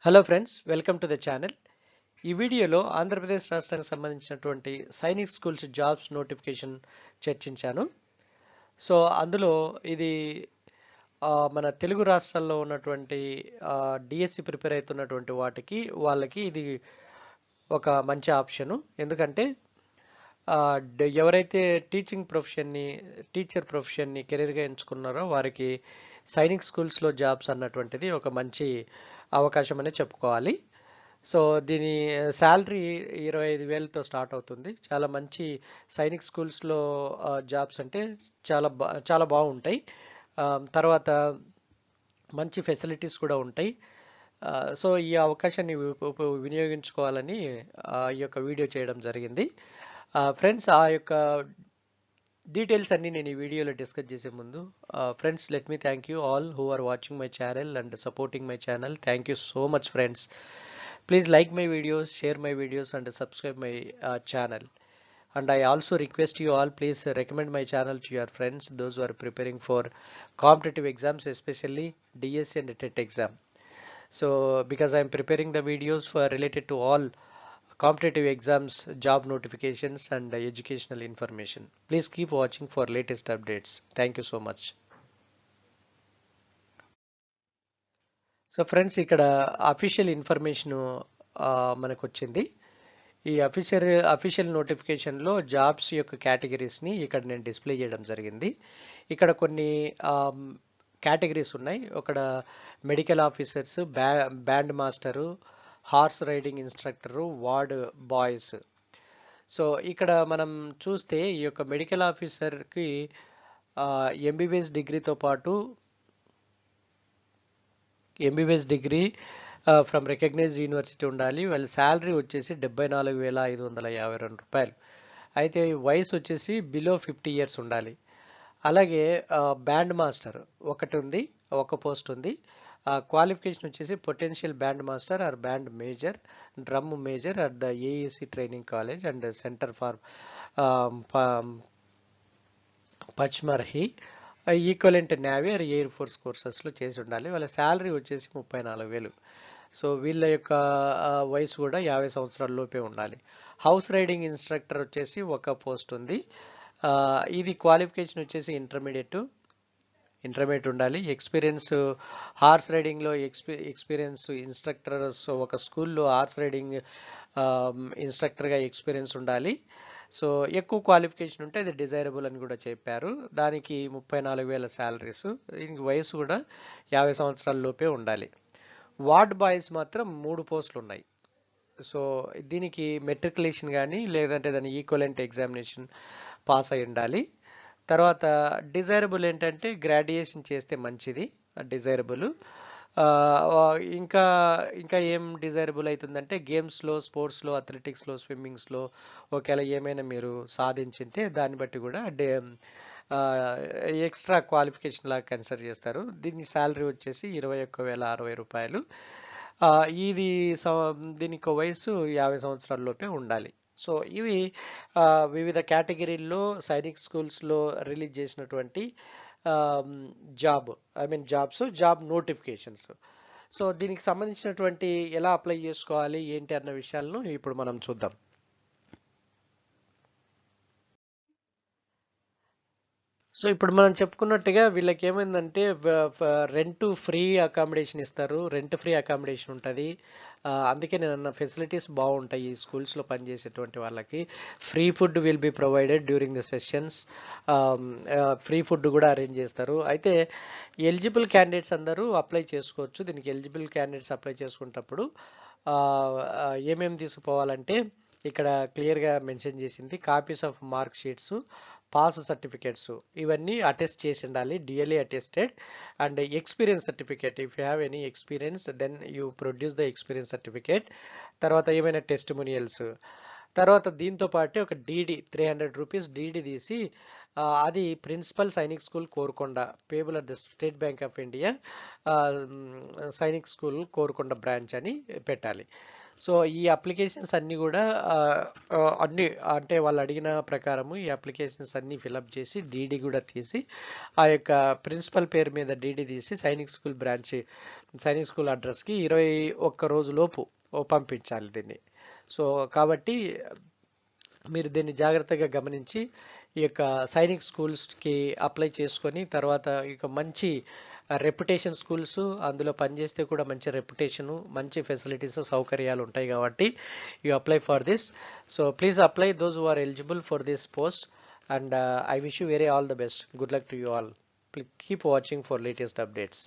Hello friends, welcome to the channel. ఈ వీడియోలో ఆంధ్రప్రదేశ్ రాష్ట్రానికి సంబంధించినటువంటి సైనిక్ స్కూల్స్ జాబ్స్ నోటిఫికేషన్ చర్చించాను. సో అందులో ఇది మన తెలుగు రాష్ట్రాల్లో ఉన్నటువంటి డిఎస్సి ప్రిపేర్ అవుతున్నటువంటి వాళ్ళకి ఇది ఒక మంచి ఆప్షను. ఎందుకంటే ఎవరైతే టీచర్ ప్రొఫెషన్ని కెరీర్గా ఎంచుకున్నారో వారికి సైనిక్ స్కూల్స్లో జాబ్స్ అన్నటువంటిది ఒక మంచి అవకాశం అనే చెప్పుకోవాలి. సో దీని శాలరీ 25,000తో స్టార్ట్ అవుతుంది. చాలా మంచి సైనిక్ స్కూల్స్లో జాబ్స్ అంటే చాలా బాగుంటాయి. తర్వాత మంచి ఫెసిలిటీస్ కూడా ఉంటాయి. సో ఈ అవకాశాన్ని వినియోగించుకోవాలని ఈ యొక్క వీడియో చేయడం జరిగింది. ఫ్రెండ్స్, ఆ యొక్క డీటెయిల్స్ అన్ని నేను ఈ వీడియోలో డిస్కస్ చేసే ముందు, friends, let me thank you all who are watching my channel and supporting my channel. Thank you so much friends. Please like my videos, share my videos and subscribe my channel. And I also request you all, please recommend my channel to your friends, those who are preparing for competitive exams, especially DSC and TET exam. So because I am preparing the videos for related to all competitive exams, job notifications and educational information. Please keep watching for latest updates. Thank you so much. So friends, ఇక్కడ official information మనకు వచ్చింది. ఈ official నోటిఫికేషన్లో jobs యొక్క కేటగిరీస్ని ఇక్కడ నేను display చేయడం జరిగింది. ఇక్కడ కొన్ని కేటగిరీస్ ఉన్నాయి. ఇక్కడ medical officers, band master, horse riding instructor, ward boys. So ఇక్కడ మనం చూస్తే ఈ యొక్క మెడికల్ ఆఫీసర్కి ఎంబీబీఎస్ డిగ్రీతో పాటు MBBS degree from recognised university ఉండాలి. వాళ్ళ శాలరీ వచ్చేసి 74,552 రూపాయలు. అయితే వయసు వచ్చేసి బిలో 50 ఇయర్స్ ఉండాలి. అలాగే బ్యాండ్ మాస్టర్ ఒకటి ఉంది, ఒక పోస్ట్ ఉంది. క్వాలిఫికేషన్ వచ్చేసి potential band master or band major, drum major at the AEC training college and centre for Pachmarhi, equivalent navy or air force కోర్సెస్లో చేసి ఉండాలి. వాళ్ళ శాలరీ వచ్చేసి 34,000. సో వీళ్ళ యొక్క వయసు కూడా 50 సంవత్సరాల లోపే ఉండాలి. హౌస్ రైడింగ్ ఇన్స్ట్రక్టర్ వచ్చేసి ఒక పోస్ట్ ఉంది. ఇది క్వాలిఫికేషన్ వచ్చేసి ఇంటర్మీడియట్ ఉండాలి. ఎక్స్పీరియన్స్ హార్స్ రైడింగ్లో ఎక్స్పీరియన్స్ ఇన్స్ట్రక్టర్స్ ఒక స్కూల్లో హార్స్ రైడింగ్ ఇన్స్ట్రక్టర్గా ఎక్స్పీరియన్స్ ఉండాలి. సో ఎక్కువ క్వాలిఫికేషన్ ఉంటే అది డిజైరబుల్ అని కూడా చెప్పారు. దానికి 34,000 శాలరీస్. దీనికి వయసు కూడా 50 సంవత్సరాల లోపే ఉండాలి. వార్డ్ బాయ్స్ మాత్రం 3 పోస్టులు ఉన్నాయి. సో దీనికి మెట్రికులేషన్ కానీ లేదంటే దాని ఈక్వలెంట్ ఎగ్జామినేషన్ పాస్ అయి ఉండాలి. తర్వాత డిజైరబుల్ ఏంటంటే గ్రాడ్యుయేషన్ చేస్తే మంచిది. డిజైరబుల్ ఇంకా ఇంకా ఏం డిజైరబుల్ అవుతుందంటే గేమ్స్లో, స్పోర్ట్స్లో, అథ్లెటిక్స్లో, స్విమ్మింగ్స్లో ఒకవేళ ఏమైనా మీరు సాధించింటే దాన్ని బట్టి కూడా ఎక్స్ట్రా క్వాలిఫికేషన్ లాగా కన్సిడర్ చేస్తారు. దీని శాలరీ వచ్చేసి 21,060 రూపాయలు. ఇది దీనికి వయసు 50 సంవత్సరాల లోపే ఉండాలి. సో ఇవి వివిధ కేటగిరీల్లో సైనిక్ స్కూల్స్లో రిలీజ్ చేసినటువంటి జాబ్ నోటిఫికేషన్స్. సో దీనికి సంబంధించినటువంటి ఎలా అప్లై చేసుకోవాలి ఏంటి అన్న విషయాలను ఇప్పుడు మనం చూద్దాం. సో ఇప్పుడు మనం చెప్పుకున్నట్టుగా వీళ్ళకి ఏమైందంటే రెంట్ ఫ్రీ అకామిడేషన్ ఇస్తారు. రెంట్ ఫ్రీ అకామిడేషన్ ఉంటుంది. అందుకే నేను అన్న ఫెసిలిటీస్ బాగుంటాయి. ఈ స్కూల్స్లో పనిచేసేటువంటి వాళ్ళకి free food will be provided during the sessions. Free food కూడా అరేంజ్ చేస్తారు. అయితే ఎలిజిబుల్ క్యాండిడేట్స్ అందరూ అప్లై చేసుకోవచ్చు. దీనికి ఎలిజిబుల్ క్యాండిడేట్స్ అప్లై చేసుకునేటప్పుడు ఏమేమి తీసుకుపోవాలంటే ఇక్కడ క్లియర్గా మెన్షన్ చేసింది. Copies of mark sheets, pass certificates ఇవన్నీ అటెస్ట్ చేసి ఉండాలి, DLA attested. And experience certificate, if you have any experience then you produce the experience certificate. తర్వాత ఏమైనా టెస్టిమోనియల్స్. తర్వాత దీంతో పాటు ఒక డీడీ 300 రూపీస్ డీడీ తీసి అది principal Sainik school Korukonda, payable at the State Bank of India Sainik school Korukonda branch అని పెట్టాలి. సో ఈ అప్లికేషన్స్ అన్నీ కూడా అన్ని అంటే వాళ్ళు అడిగిన ప్రకారము ఈ అప్లికేషన్స్ అన్నీ ఫిలప్ చేసి డీడీ కూడా తీసి ఆ యొక్క ప్రిన్సిపల్ పేరు మీద డీడీ తీసి సైనిక్ స్కూల్ అడ్రస్కి 21 రోజు లోపు పంపించాలి దీన్ని. సో కాబట్టి మీరు దీన్ని జాగ్రత్తగా గమనించి ఈ యొక్క సైనిక్ స్కూల్స్కి అప్లై చేసుకొని తర్వాత ఇక మంచి రెప్యుటేషన్ స్కూల్స్ అందులో పనిచేస్తే కూడా మంచి రెప్యుటేషను మంచి ఫెసిలిటీస్ సౌకర్యాలు ఉంటాయి కాబట్టి you apply for this. So please apply those who are eligible for this post and I wish you very all the best. Good luck to you all. Keep watching for latest updates.